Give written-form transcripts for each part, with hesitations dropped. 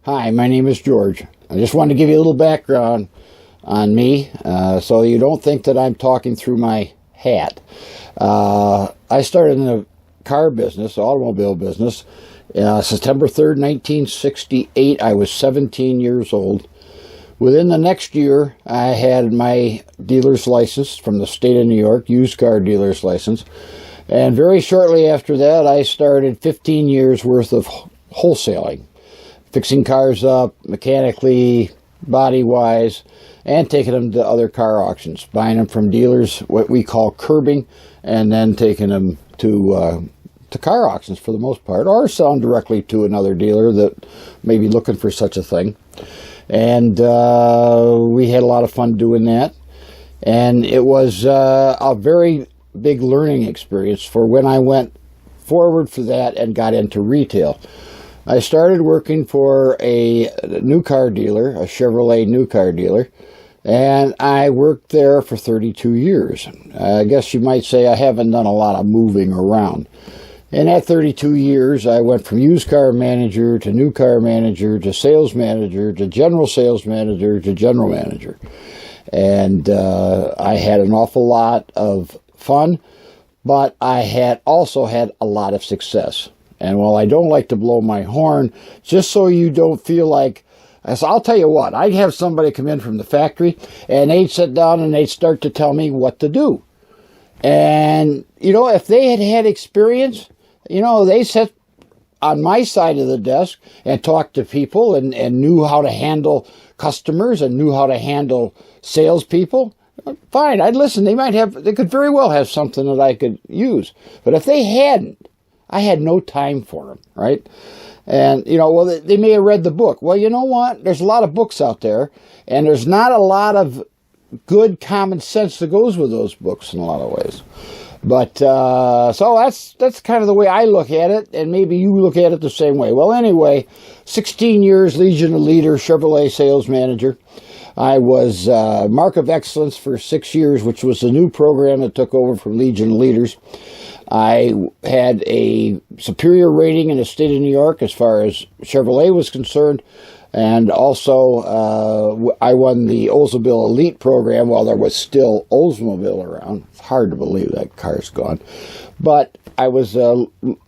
Hi, my name is George. I just wanted to give you a little background on me so you don't think that I'm talking through my hat. I started in the car business, automobile business, September 3rd, 1968. I was 17 years old. Within the next year, I had my dealer's license from the state of New York, used car dealer's license. And very shortly after that, I started 15 years worth of wholesaling, fixing cars up mechanically, body-wise, and taking them to other car auctions, buying them from dealers, what we call curbing, and then taking them to car auctions for the most part, or selling directly to another dealer that may be looking for such a thing. And we had a lot of fun doing that. And it was a very big learning experience for when I went forward for that and got into retail. I started working for a new car dealer, a Chevrolet new car dealer, and I worked there for 32 years. I guess you might say I haven't done a lot of moving around. In that 32 years, I went from used car manager to new car manager to sales manager to general sales manager to general manager. And I had an awful lot of fun, but I had also had a lot of success. And while I don't like to blow my horn, just so you don't feel like, I'll tell you what, I'd have somebody come in from the factory and they'd sit down and they'd start to tell me what to do. And, if they had had experience, they sat on my side of the desk and talked to people and knew how to handle customers and knew how to handle salespeople. Fine, I'd listen. They could very well have something that I could use. But if they hadn't, I had no time for them, right? And, they may have read the book. Well, you know what? There's a lot of books out there, and there's not a lot of good common sense that goes with those books in a lot of ways. But, so that's kind of the way I look at it, and maybe you look at it the same way. Well, anyway, 16 years Legion of Leader, Chevrolet sales manager. I was Mark of Excellence for 6 years, which was the new program that took over from Legion of Leaders. I had a superior rating in the state of New York as far as Chevrolet was concerned. And also, I won the Oldsmobile Elite program while there was still Oldsmobile around. It's hard to believe that car's gone. But I was a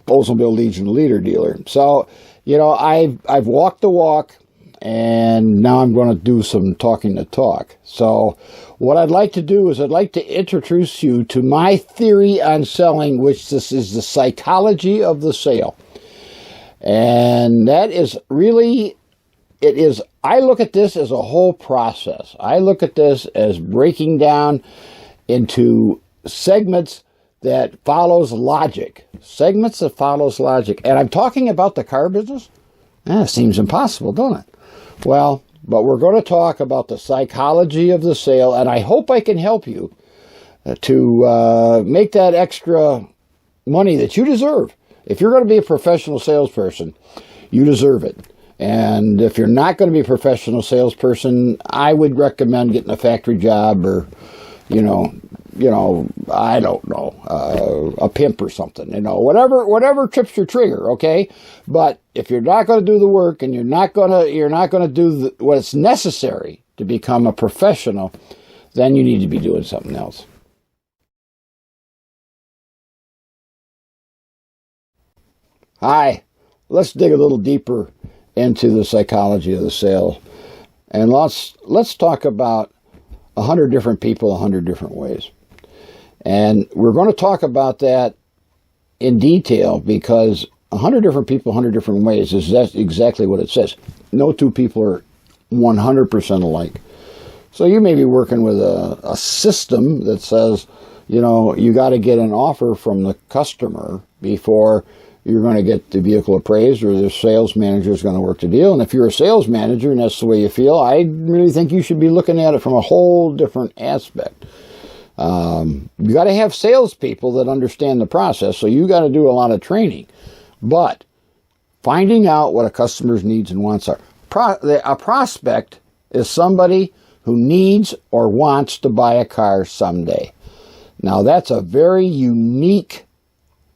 Oldsmobile Legion Leader dealer. So, I've walked the walk, and now I'm going to do some talking the talk. So what I'd like to do is I'd like to introduce you to my theory on selling, which this is the psychology of the sale. And that is really... I look at this as a whole process. I look at this as breaking down into segments that follows logic. Segments that follows logic. And I'm talking about the car business? It seems impossible, don't it? Well, but we're going to talk about the psychology of the sale, and I hope I can help you to make that extra money that you deserve. If you're going to be a professional salesperson, you deserve it. And if you're not going to be a professional salesperson, I would recommend getting a factory job or, I don't know, a pimp or something, whatever trips your trigger, okay? But if you're not going to do the work and you're not going to do what's necessary to become a professional, then you need to be doing something else. Hi, let's dig a little deeper into the psychology of the sale. And let's talk about 100 different people 100 different ways. And we're going to talk about that in detail because 100 different people 100 different ways is that's exactly what it says. No two people are 100% alike. So you may be working with a system that says, you got to get an offer from the customer before you're going to get the vehicle appraised, or the sales manager is going to work the deal. And if you're a sales manager and that's the way you feel, I really think you should be looking at it from a whole different aspect. You got to have salespeople that understand the process, so you got to do a lot of training. But finding out what a customer's needs and wants are. A prospect is somebody who needs or wants to buy a car someday. Now that's a very unique.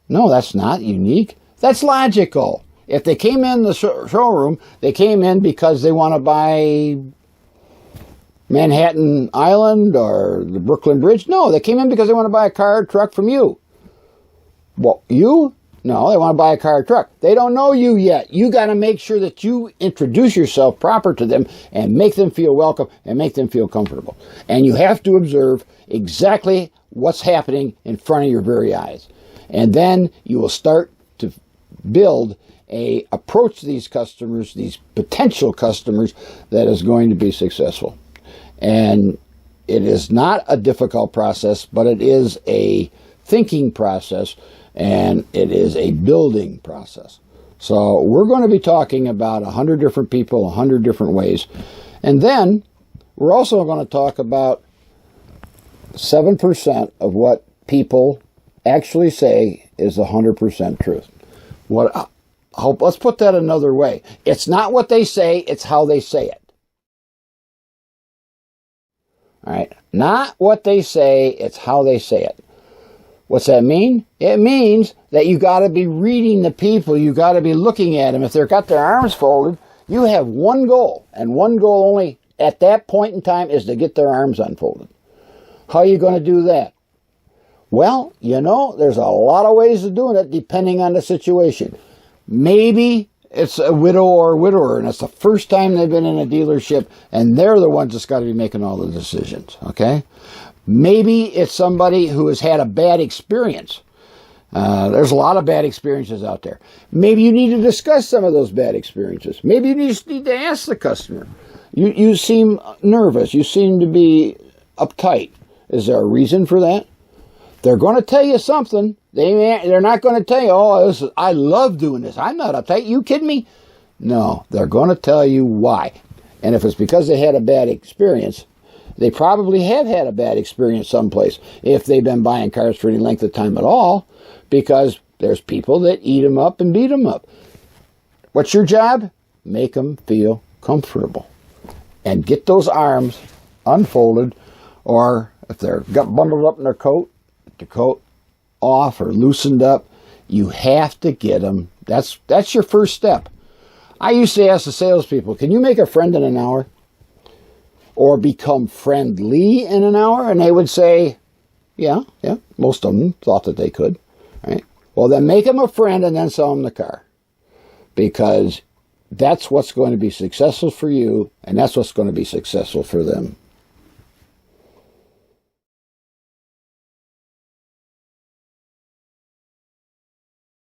No, that's not unique. That's logical. If they came in the showroom, they came in because they want to buy Manhattan Island or the Brooklyn Bridge. No, they came in because they want to buy a car or truck from you. Well, you? No, they want to buy a car or truck. They don't know you yet. You got to make sure that you introduce yourself proper to them and make them feel welcome and make them feel comfortable. And you have to observe exactly what's happening in front of your very eyes. And then you will start to build a approach to these customers, these potential customers, that is going to be successful. And it is not a difficult process, but it is a thinking process, and it is a building process. So we're going to be talking about 100 different people, 100 different ways. And then we're also going to talk about 7% of what people actually say is 100% truth. Let's put that another way. It's not what they say, it's how they say it. All right, not what they say, it's how they say it. What's that mean? It means that you got to be reading the people. You got to be looking at them. If they've got their arms folded, you have one goal, and one goal only at that point in time is to get their arms unfolded. How are you going to do that? Well, there's a lot of ways of doing it depending on the situation. Maybe it's a widow or a widower, and it's the first time they've been in a dealership, and they're the ones that's got to be making all the decisions, okay? Maybe it's somebody who has had a bad experience. There's a lot of bad experiences out there. Maybe you need to discuss some of those bad experiences. Maybe you just need to ask the customer. You seem nervous. You seem to be uptight. Is there a reason for that? They're going to tell you something. They're not going to tell you, I love doing this. I'm not uptight. You kidding me? No, they're going to tell you why. And if it's because they had a bad experience, they probably have had a bad experience someplace if they've been buying cars for any length of time at all, because there's people that eat them up and beat them up. What's your job? Make them feel comfortable and get those arms unfolded, or if they're got bundled up in their coat, the coat off or loosened up. You have to get them. That's your first step. I used to ask the salespeople, can you make a friend in an hour? Or become friendly in an hour? And they would say, yeah, most of them thought that they could. Right? Well, then make them a friend and then sell them the car. Because that's what's going to be successful for you, and that's what's going to be successful for them.